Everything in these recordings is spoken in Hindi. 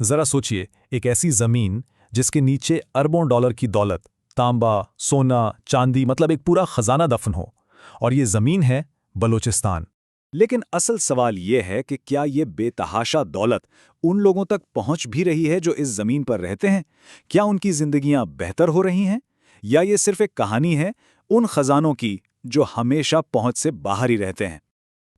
जरा सोचिए, एक ऐसी जमीन जिसके नीचे अरबों डॉलर की दौलत, तांबा, सोना, चांदी, मतलब एक पूरा खजाना दफन हो। और ये जमीन है बलूचिस्तान। लेकिन असल सवाल यह है कि क्या ये बेतहाशा दौलत उन लोगों तक पहुंच भी रही है जो इस जमीन पर रहते हैं? क्या उनकी जिंदगियां बेहतर हो रही हैं? या ये सिर्फ एक कहानी है उन खजानों की जो हमेशा पहुंच से बाहर ही रहते हैं?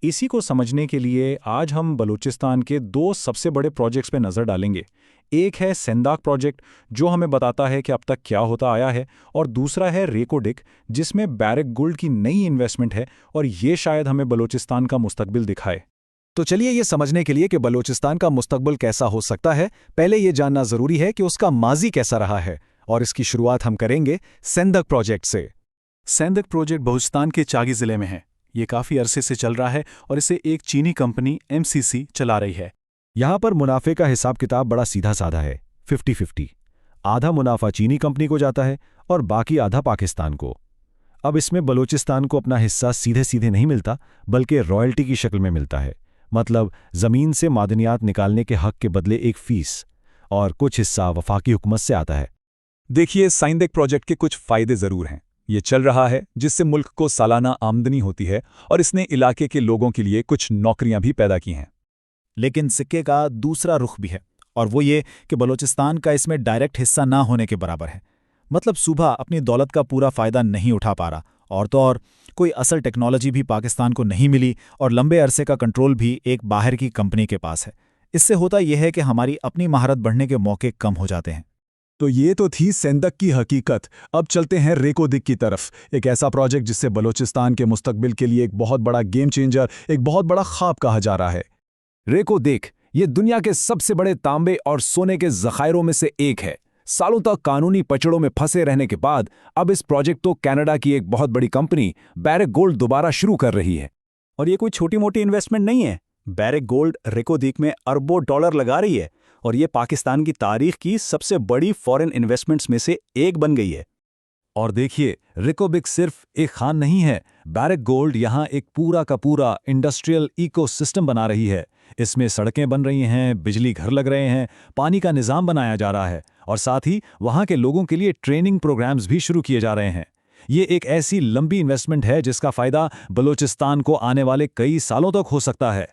इसी को समझने के लिए आज हम बलूचिस्तान के दो सबसे बड़े प्रोजेक्ट्स पे नज़र डालेंगे। एक है सेंदाक प्रोजेक्ट, जो हमें बताता है कि अब तक क्या होता आया है, और दूसरा है रेकोडिक, जिसमें बैरक गोल्ड की नई इन्वेस्टमेंट है और ये शायद हमें बलूचिस्तान का मुस्तकबिल दिखाए। तो चलिए ये समझने के लिए कि बलूचिस्तान का मुस्तकबिल कैसा हो सकता है, पहले ये जानना जरूरी है कि उसका माजी कैसा रहा है। और इसकी शुरुआत हम करेंगे सेंदक प्रोजेक्ट से। सेंदक प्रोजेक्ट बलूचिस्तान के चागी जिले में है। ये काफ़ी अरसे से चल रहा है और इसे एक चीनी कंपनी MCC चला रही है। यहाँ पर मुनाफे का हिसाब किताब बड़ा सीधा साधा है, 50-50। आधा मुनाफा चीनी कंपनी को जाता है और बाकी आधा पाकिस्तान को। अब इसमें बलूचिस्तान को अपना हिस्सा सीधे सीधे नहीं मिलता, बल्कि रॉयल्टी की शक्ल में मिलता है। मतलब ज़मीन से मादनियात निकालने के हक के बदले एक फीस, और कुछ हिस्सा वफाकी हुकूमत से आता है। देखिए, सेंदक प्रोजेक्ट के कुछ फ़ायदे ज़रूर हैं। ये चल रहा है जिससे मुल्क को सालाना आमदनी होती है, और इसने इलाके के लोगों के लिए कुछ नौकरियां भी पैदा की हैं। लेकिन सिक्के का दूसरा रुख भी है, और वो ये कि बलूचिस्तान का इसमें डायरेक्ट हिस्सा ना होने के बराबर है। मतलब सूबा अपनी दौलत का पूरा फ़ायदा नहीं उठा पा रहा, और तो और कोई असल टेक्नोलॉजी भी पाकिस्तान को नहीं मिली, और लंबे अरसे का कंट्रोल भी एक बाहर की कंपनी के पास है। इससे होता यह है कि हमारी अपनी महारत बढ़ने के मौके कम हो जाते हैं। तो ये तो थी सेंदक की हकीकत। अब चलते हैं रेकोडिक की तरफ, एक ऐसा प्रोजेक्ट जिससे बलूचिस्तान के मुस्तकबिल के लिए एक बहुत बड़ा गेम चेंजर, एक बहुत बड़ा ख्वाब कहा जा रहा है। रेकोडिक ये दुनिया के सबसे बड़े तांबे और सोने के ज़खायरों में से एक है। सालों तक कानूनी पचड़ों में फंसे रहने के बाद अब इस प्रोजेक्ट को कनाडा की एक बहुत बड़ी कंपनी बैरक गोल्ड दोबारा शुरू कर रही है। और ये कोई छोटी मोटी इन्वेस्टमेंट नहीं है। बैरक गोल्ड रेकोडिक में अरबों डॉलर लगा रही है, और ये पाकिस्तान की तारीख की सबसे बड़ी फॉरेन इन्वेस्टमेंट्स में से एक बन गई है। और देखिए, रेकोडिक सिर्फ एक खान नहीं है। बैरक गोल्ड यहाँ एक पूरा का पूरा इंडस्ट्रियल इकोसिस्टम बना रही है। इसमें सड़कें बन रही हैं, बिजली घर लग रहे हैं, पानी का निज़ाम बनाया जा रहा है, और साथ ही वहाँ के लोगों के लिए ट्रेनिंग प्रोग्राम्स भी शुरू किए जा रहे हैं। ये एक ऐसी लंबी इन्वेस्टमेंट है जिसका फ़ायदा बलूचिस्तान को आने वाले कई सालों तक हो सकता है।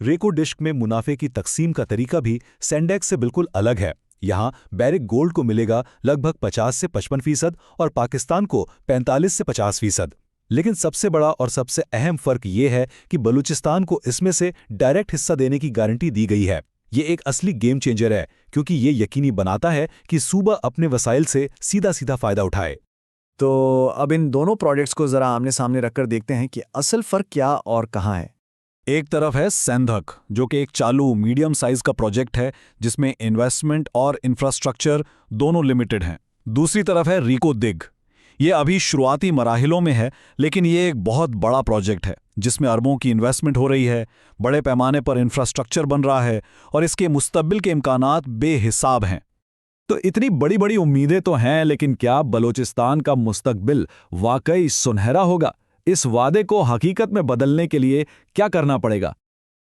रेकोडिक में मुनाफे की तकसीम का तरीका भी सेंडेक से बिल्कुल अलग है। यहाँ बैरक गोल्ड को मिलेगा लगभग 50 से 55% और पाकिस्तान को 45 से 50%। लेकिन सबसे बड़ा और सबसे अहम फर्क ये है कि बलूचिस्तान को इसमें से डायरेक्ट हिस्सा देने की गारंटी दी गई है। ये एक असली गेम चेंजर है, क्योंकि ये यकीनी बनाता है कि सूबा अपने वसाइल से सीधा सीधा फायदा उठाए। तो अब इन दोनों प्रोजेक्ट्स को जरा आमने सामने रखकर देखते हैं कि असल फर्क क्या और कहाँ है। एक तरफ है सेंदक, जो कि एक चालू मीडियम साइज का प्रोजेक्ट है जिसमें इन्वेस्टमेंट और इंफ्रास्ट्रक्चर दोनों लिमिटेड हैं। दूसरी तरफ है रेकोडिक। ये अभी शुरुआती मराहिलों में है, लेकिन ये एक बहुत बड़ा प्रोजेक्ट है जिसमें अरबों की इन्वेस्टमेंट हो रही है, बड़े पैमाने पर इंफ्रास्ट्रक्चर बन रहा है, और इसके मुस्तकबिल के इम्कानात बेहिसाब हैं। तो इतनी बड़ी बड़ी उम्मीदें तो हैं, लेकिन क्या बलूचिस्तान का मुस्तकबिल वाकई सुनहरा होगा? इस वादे को हकीकत में बदलने के लिए क्या करना पड़ेगा?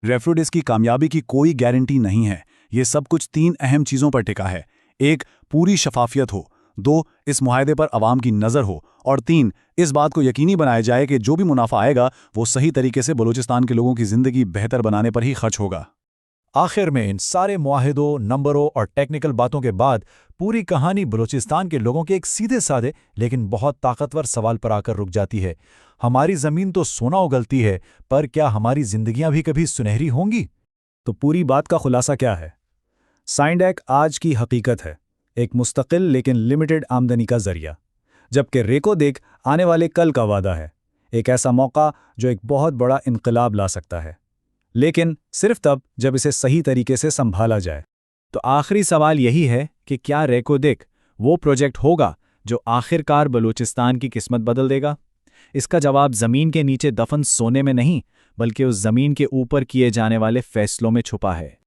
रेकोडिक की कामयाबी की कोई गारंटी नहीं है। ये सब कुछ 3 अहम चीज़ों पर टिका है। 1, पूरी शफाफियत हो। 2, इस मुआहदे पर अवाम की नज़र हो। और 3, इस बात को यकीनी बनाया जाए कि जो भी मुनाफा आएगा वो सही तरीके से बलूचिस्तान के लोगों की ज़िंदगी बेहतर बनाने पर ही खर्च होगा। आखिर में इन सारे मुआहिदों, नंबरों और टेक्निकल बातों के बाद पूरी कहानी बलूचिस्तान के लोगों के एक सीधे साधे लेकिन बहुत ताकतवर सवाल पर आकर रुक जाती है। हमारी ज़मीन तो सोना उगलती है, पर क्या हमारी जिंदगियां भी कभी सुनहरी होंगी? तो पूरी बात का खुलासा क्या है? सेंडेक आज की हकीकत है, एक मुस्तकिल लेकिन लिमिटेड आमदनी का जरिया, जबकि रेकोडिक आने वाले कल का वादा है, एक ऐसा मौका जो एक बहुत बड़ा इनकलाब ला सकता है, लेकिन सिर्फ तब जब इसे सही तरीके से संभाला जाए। तो आखिरी सवाल यही है कि क्या रेकोडिक वो प्रोजेक्ट होगा जो आखिरकार बलूचिस्तान की किस्मत बदल देगा? इसका जवाब ज़मीन के नीचे दफन सोने में नहीं, बल्कि उस ज़मीन के ऊपर किए जाने वाले फैसलों में छुपा है।